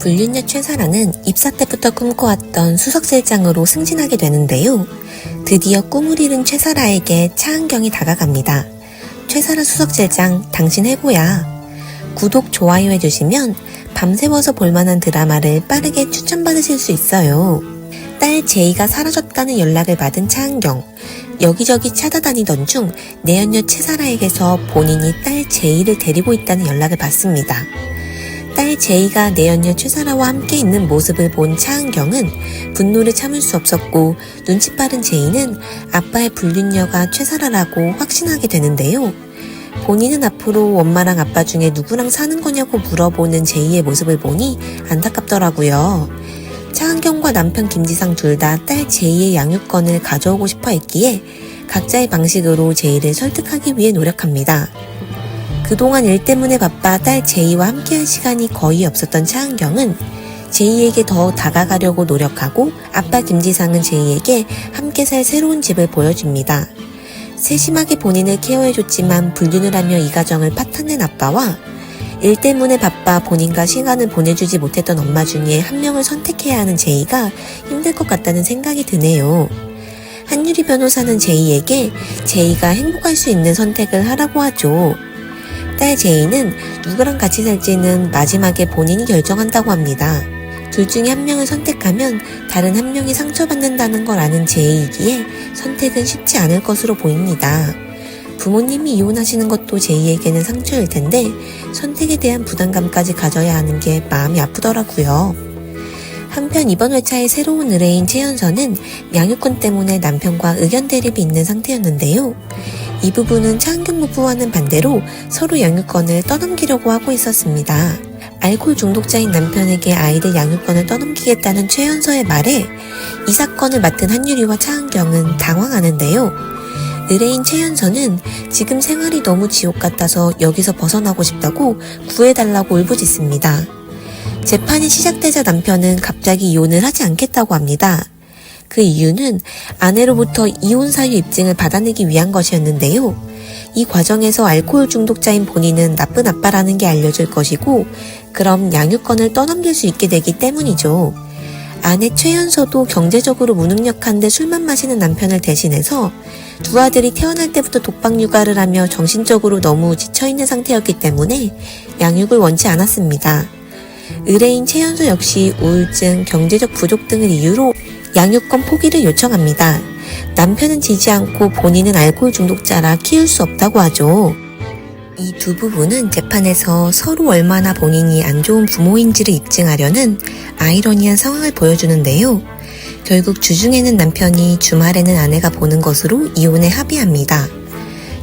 불륜녀 최사라는 입사 때부터 꿈꿔왔던 수석실장으로 승진하게 되는데요. 드디어 꿈을 이룬 최사라에게 차은경이 다가갑니다. 최사라 수석실장, 당신 해고야. 구독, 좋아요 해주시면 밤새워서 볼만한 드라마를 빠르게 추천받으실 수 있어요. 딸 제이가 사라졌다는 연락을 받은 차은경. 여기저기 찾아다니던 중 내연녀 최사라에게서 본인이 딸 제이를 데리고 있다는 연락을 받습니다. 딸 제이가 내연녀 최사라와 함께 있는 모습을 본 차은경은 분노를 참을 수 없었고 눈치 빠른 제이는 아빠의 불륜녀가 최사라라고 확신하게 되는데요. 본인은 앞으로 엄마랑 아빠 중에 누구랑 사는 거냐고 물어보는 제이의 모습을 보니 안타깝더라고요. 차은경과 남편 김지상 둘 다 딸 제이의 양육권을 가져오고 싶어 했기에 각자의 방식으로 제이를 설득하기 위해 노력합니다. 그동안 일 때문에 바빠 딸 제이와 함께한 시간이 거의 없었던 차은경은 제이에게 더 다가가려고 노력하고 아빠 김지상은 제이에게 함께 살 새로운 집을 보여줍니다. 세심하게 본인을 케어해줬지만 불륜을 하며 이 가정을 파탄낸 아빠와 일 때문에 바빠 본인과 시간을 보내주지 못했던 엄마 중에 한 명을 선택해야 하는 제이가 힘들 것 같다는 생각이 드네요. 한유리 변호사는 제이에게 제이가 행복할 수 있는 선택을 하라고 하죠. 딸 제이는 누구랑 같이 살지는 마지막에 본인이 결정한다고 합니다. 둘 중에 한 명을 선택하면 다른 한 명이 상처받는다는 걸 아는 제이이기에 선택은 쉽지 않을 것으로 보입니다. 부모님이 이혼하시는 것도 제이에게는 상처일 텐데 선택에 대한 부담감까지 가져야 하는 게 마음이 아프더라고요. 한편 이번 회차의 새로운 의뢰인 최연서는 양육권 때문에 남편과 의견 대립이 있는 상태였는데요. 이 부분은 차은경 부부와는 반대로 서로 양육권을 떠넘기려고 하고 있었습니다. 알코올 중독자인 남편에게 아이들 양육권을 떠넘기겠다는 최연서의 말에 이 사건을 맡은 한유리와 차은경은 당황하는데요. 의뢰인 최연서는 지금 생활이 너무 지옥 같아서 여기서 벗어나고 싶다고 구해달라고 울부짖습니다. 재판이 시작되자 남편은 갑자기 이혼을 하지 않겠다고 합니다. 그 이유는 아내로부터 이혼 사유 입증을 받아내기 위한 것이었는데요. 이 과정에서 알코올 중독자인 본인은 나쁜 아빠라는 게 알려질 것이고 그럼 양육권을 떠넘길 수 있게 되기 때문이죠. 아내 최연서도 경제적으로 무능력한데 술만 마시는 남편을 대신해서 두 아들이 태어날 때부터 독박 육아를 하며 정신적으로 너무 지쳐있는 상태였기 때문에 양육을 원치 않았습니다. 의뢰인 최연서 역시 우울증, 경제적 부족 등을 이유로 양육권 포기를 요청합니다. 남편은 지지 않고 본인은 알코올 중독자라 키울 수 없다고 하죠. 이 두 부부는 재판에서 서로 얼마나 본인이 안 좋은 부모인지를 입증하려는 아이러니한 상황을 보여주는데요. 결국 주중에는 남편이 주말에는 아내가 보는 것으로 이혼에 합의합니다.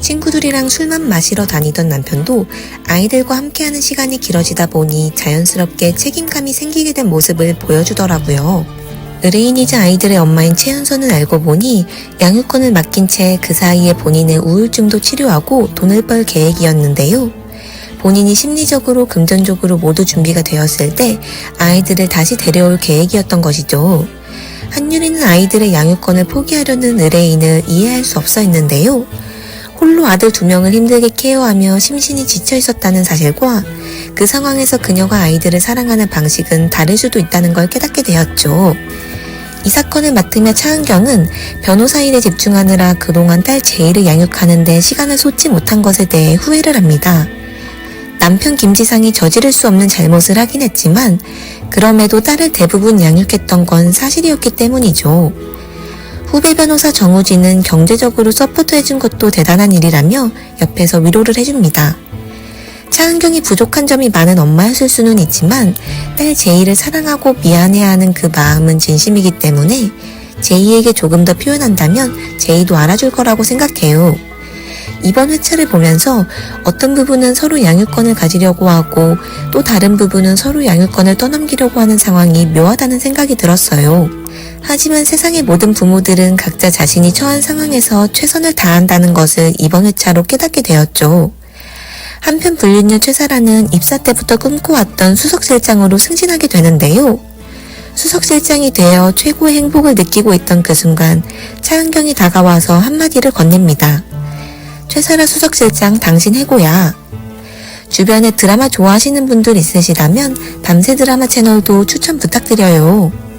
친구들이랑 술만 마시러 다니던 남편도 아이들과 함께하는 시간이 길어지다 보니 자연스럽게 책임감이 생기게 된 모습을 보여주더라고요. 의뢰인이자 아이들의 엄마인 최연서는 알고 보니 양육권을 맡긴 채 그 사이에 본인의 우울증도 치료하고 돈을 벌 계획이었는데요. 본인이 심리적으로 금전적으로 모두 준비가 되었을 때 아이들을 다시 데려올 계획이었던 것이죠. 한유리는 아이들의 양육권을 포기하려는 의뢰인을 이해할 수 없어 했는데요. 홀로 아들 2명을 힘들게 케어하며 심신이 지쳐 있었다는 사실과 그 상황에서 그녀가 아이들을 사랑하는 방식은 다를 수도 있다는 걸 깨닫게 되었죠. 이 사건을 맡으며 차은경은 변호사 일에 집중하느라 그동안 딸 제이를 양육하는 데 시간을 쏟지 못한 것에 대해 후회를 합니다. 남편 김지상이 저지를 수 없는 잘못을 하긴 했지만 그럼에도 딸을 대부분 양육했던 건 사실이었기 때문이죠. 후배 변호사 정우진은 경제적으로 서포트해준 것도 대단한 일이라며 옆에서 위로를 해줍니다. 차은경이 부족한 점이 많은 엄마였을 수는 있지만 딸 제이를 사랑하고 미안해하는 그 마음은 진심이기 때문에 제이에게 조금 더 표현한다면 제이도 알아줄 거라고 생각해요. 이번 회차를 보면서 어떤 부분은 서로 양육권을 가지려고 하고 또 다른 부분은 서로 양육권을 떠넘기려고 하는 상황이 묘하다는 생각이 들었어요. 하지만 세상의 모든 부모들은 각자 자신이 처한 상황에서 최선을 다한다는 것을 이번 회차로 깨닫게 되었죠. 한편 불륜녀 최사라는 입사 때부터 꿈꿔왔던 수석실장으로 승진하게 되는데요. 수석실장이 되어 최고의 행복을 느끼고 있던 그 순간 차은경이 다가와서 한마디를 건넵니다. 최사라 수석실장, 당신 해고야. 주변에 드라마 좋아하시는 분들 있으시다면 밤새 드라마 채널도 추천 부탁드려요.